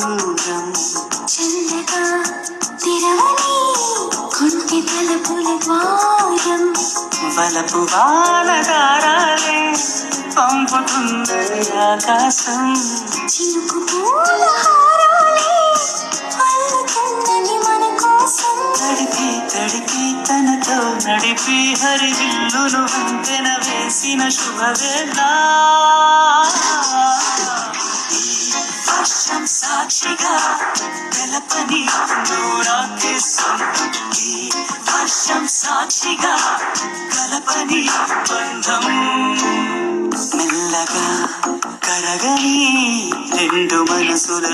దూరం చల్లగా తెరవని కొంటి తలుపుల ద్వారం వలపు వానదారాలే పంపుతున్నది ఆకాశం చినుకు పూల హారాలే అల్లుతున్నది మన కోసం తడిపి తడిపి తనతో నడిపి హరివిల్లును వంతెన వేసిన శుభవేళ వర్షం సాక్షిగా తెలపని దూరాకి సంతృప్తి వర్షం సాక్షిగా కలపని బంధం మెల్లగా కరగని రెండు మనసుల